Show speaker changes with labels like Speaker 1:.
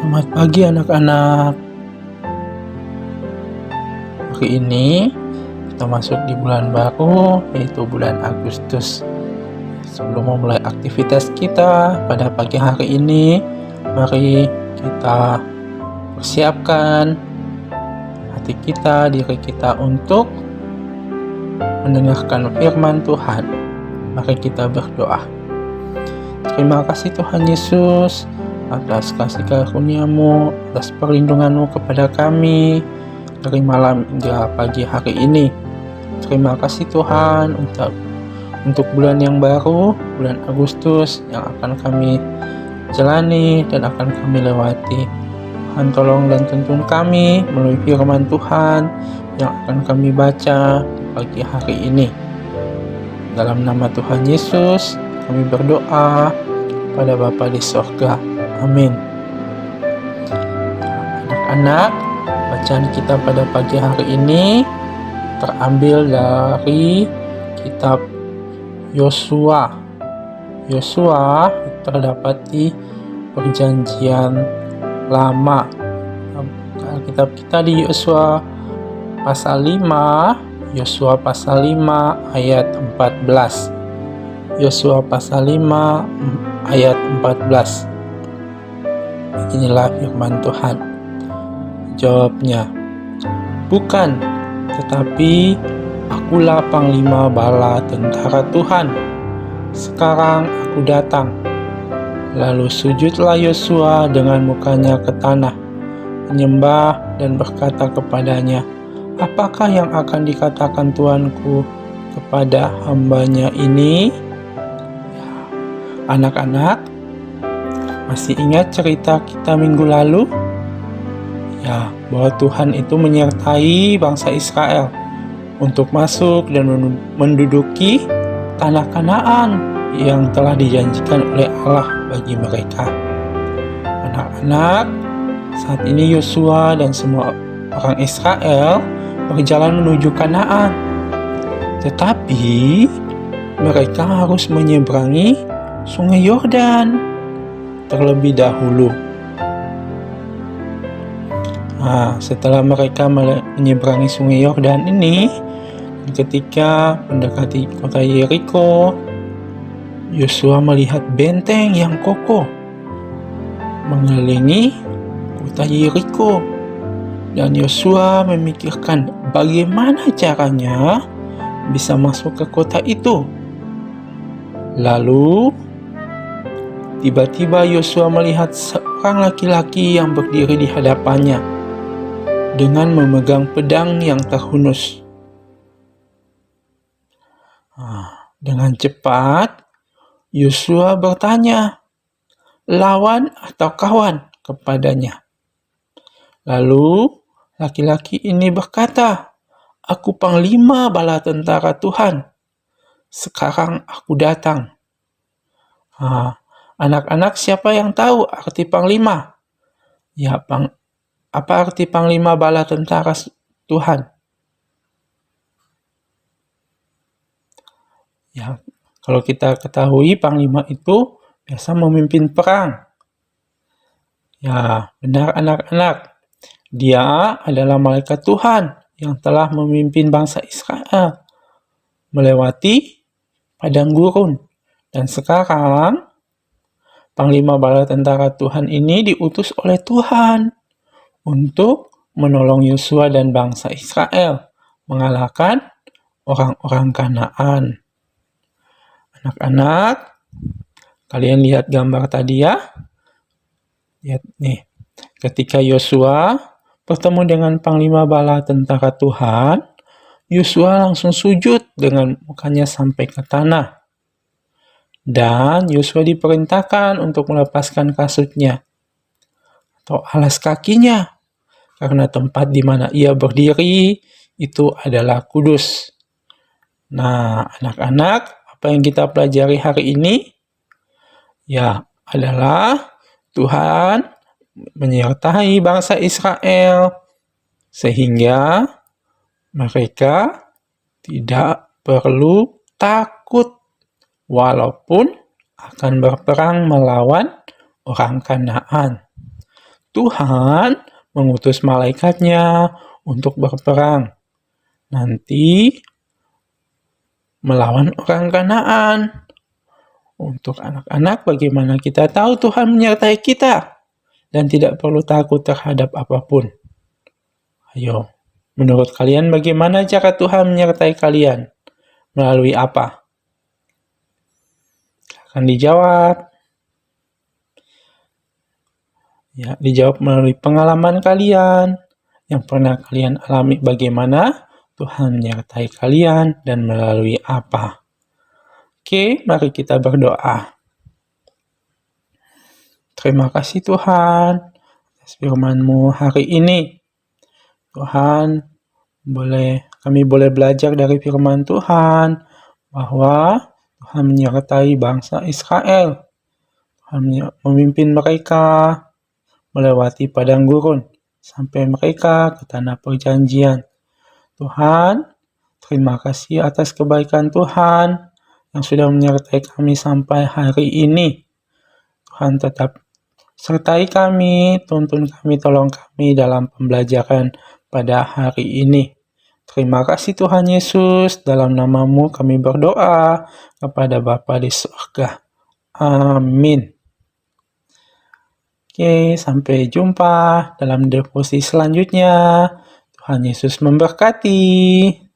Speaker 1: Selamat pagi anak-anak. Hari ini kita masuk di bulan baru, yaitu bulan Agustus. Sebelum memulai aktivitas kita pada pagi hari ini, mari kita persiapkan hati kita, diri kita untuk mendengarkan firman Tuhan. Mari kita berdoa. Terima kasih Tuhan Yesus atas kasih karunia-Mu, atas perlindungan-Mu kepada kami dari malam hingga pagi hari ini. Terima kasih Tuhan untuk bulan yang baru, bulan Agustus yang akan kami jalani dan akan kami lewati. Tuhan tolong dan tuntun kami melalui firman Tuhan yang akan kami baca pagi hari ini. Dalam nama Tuhan Yesus kami berdoa pada Bapa di sorga. Amin. Anak-anak, bacaan kita pada pagi hari ini terambil dari kitab Yosua. Yosua terdapat di Perjanjian Lama. Kitab kita di Yosua pasal 5, Yosua pasal 5 ayat 14. Yosua pasal 5 ayat 14. Inilah firman Tuhan. Jawabnya, "Bukan, tetapi akulah panglima bala tentara Tuhan. Sekarang aku datang." Lalu sujudlah Yosua dengan mukanya ke tanah, menyembah dan berkata kepadanya, "Apakah yang akan dikatakan Tuanku kepada hambanya ini?" Anak-anak, masih ingat cerita kita minggu lalu? Ya, bahwa Tuhan itu menyertai bangsa Israel untuk masuk dan menduduki tanah Kanaan yang telah dijanjikan oleh Allah bagi mereka. Anak-anak, saat ini Yosua dan semua orang Israel berjalan menuju Kanaan. Tetapi mereka harus menyeberangi Sungai Yordan terlebih dahulu. Setelah mereka menyeberangi Sungai Yordan ini, ketika mendekati kota Yeriko, Yosua melihat benteng yang kokoh mengelilingi kota Yeriko, dan Yosua memikirkan bagaimana caranya bisa masuk ke kota itu. Lalu tiba-tiba Yosua melihat seorang laki-laki yang berdiri di hadapannya dengan memegang pedang yang terhunus. Dengan cepat Yosua bertanya, "Lawan atau kawan?" kepadanya. Lalu laki-laki ini berkata, "Aku panglima bala tentara Tuhan. Sekarang aku datang." Anak-anak, siapa yang tahu arti panglima? Ya, apa arti panglima bala tentara Tuhan? Ya, kalau kita ketahui panglima itu biasa memimpin perang. Ya, benar anak-anak. Dia adalah malaikat Tuhan yang telah memimpin bangsa Israel melewati padang gurun. Dan sekarang panglima bala tentara Tuhan ini diutus oleh Tuhan untuk menolong Yosua dan bangsa Israel mengalahkan orang-orang Kanaan. Anak-anak, kalian lihat gambar tadi ya? Lihat nih, ketika Yosua bertemu dengan panglima bala tentara Tuhan, Yosua langsung sujud dengan mukanya sampai ke tanah. Dan Yosua diperintahkan untuk melepaskan kasutnya atau alas kakinya, karena tempat di mana ia berdiri itu adalah kudus. Nah, anak-anak, apa yang kita pelajari hari ini? Ya, adalah Tuhan menyertai bangsa Israel sehingga mereka tidak perlu takut walaupun akan berperang melawan orang Kanaan. Tuhan mengutus malaikatnya untuk berperang. Nanti melawan orang Kanaan. Untuk anak-anak, bagaimana kita tahu Tuhan menyertai kita dan tidak perlu takut terhadap apapun? Ayo, menurut kalian bagaimana cara Tuhan menyertai kalian? Melalui apa? Akan dijawab. Ya, dijawab melalui pengalaman kalian yang pernah kalian alami, bagaimana Tuhan menyertai kalian dan melalui apa. Oke, mari kita berdoa. Terima kasih Tuhan atas firman-Mu hari ini. Tuhan, kami boleh belajar dari firman Tuhan bahwa Tuhan menyertai bangsa Israel. Tuhan memimpin mereka melewati padang gurun sampai mereka ke tanah perjanjian. Tuhan, terima kasih atas kebaikan Tuhan yang sudah menyertai kami sampai hari ini. Tuhan tetap sertai kami, tuntun kami, tolong kami dalam pembelajaran pada hari ini. Terima kasih Tuhan Yesus, dalam nama-Mu kami berdoa kepada Bapa di surga. Amin. Oke, sampai jumpa dalam devosi selanjutnya. Tuhan Yesus memberkati.